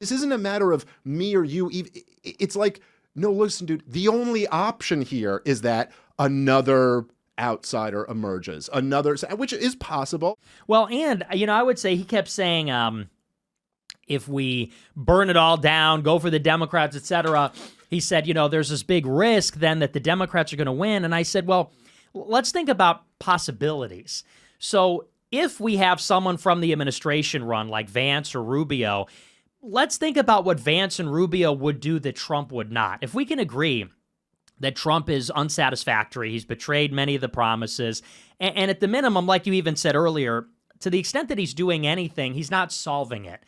This isn't a matter of me or you. It's like, no, listen, dude, the only option here is that another outsider emerges, which is possible. Well, and, I would say he kept saying, if we burn it all down, go for the Democrats, etc. He said, there's this big risk then that the Democrats are going to win. And I said, well, let's think about possibilities. So if we have someone from the administration run like Vance or Rubio, let's think about what Vance and Rubio would do that Trump would not. If we can agree that Trump is unsatisfactory, he's betrayed many of the promises, and at the minimum, like you even said earlier, to the extent that he's doing anything, he's not solving it.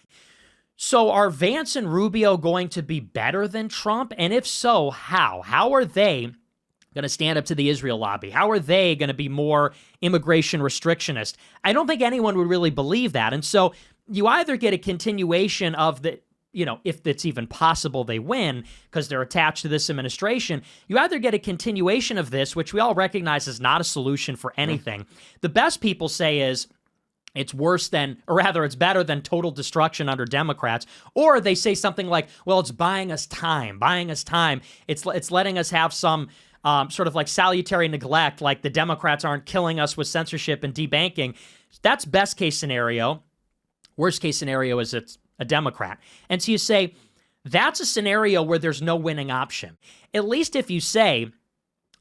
So are Vance and Rubio going to be better than Trump? And if so, how? How are they going to stand up to the Israel lobby? How are they going to be more immigration restrictionist? I don't think anyone would really believe that. And so you either get a continuation of the, if it's even possible they win because they're attached to this administration, you either get a continuation of this, which we all recognize is not a solution for anything. The best people say is, it's worse than, or rather, it's better than total destruction under Democrats. Or they say something like, well, it's buying us time. It's letting us have some sort of like salutary neglect, like the Democrats aren't killing us with censorship and debanking. That's best case scenario. Worst case scenario is it's a Democrat. And so you say, that's a scenario where there's no winning option. At least if you say,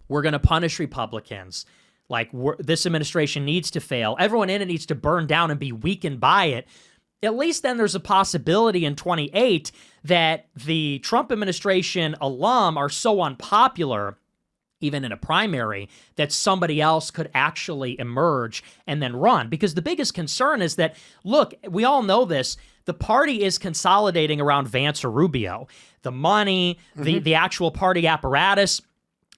we're going to punish Republicans, like this administration needs to fail, everyone in it needs to burn down and be weakened by it, at least then there's a possibility in 28 that the Trump administration alum are so unpopular, even in a primary, that somebody else could actually emerge and then run. Because the biggest concern is that, look, we all know this, the party is consolidating around Vance or Rubio. The money, the actual party apparatus.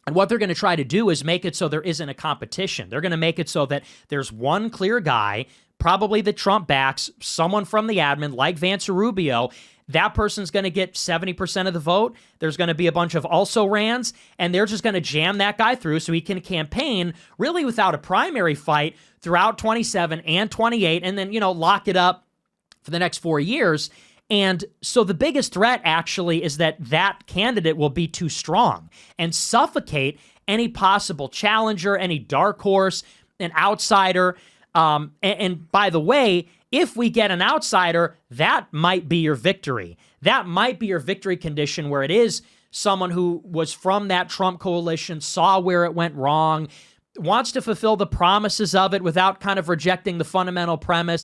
And what they're going to try to do is make it so there isn't a competition. They're going to make it so that there's one clear guy, probably that Trump backs, someone from the admin like Vance or Rubio. That person's going to get 70% of the vote. There's going to be a bunch of also-rans, and they're just going to jam that guy through so he can campaign really without a primary fight throughout 27 and 28, and then, lock it up for the next 4 years. And so the biggest threat actually is that candidate will be too strong and suffocate any possible challenger, any dark horse, an outsider. And by the way, if we get an outsider, that might be your victory. That might be your victory condition where it is someone who was from that Trump coalition, saw where it went wrong, wants to fulfill the promises of it without kind of rejecting the fundamental premise.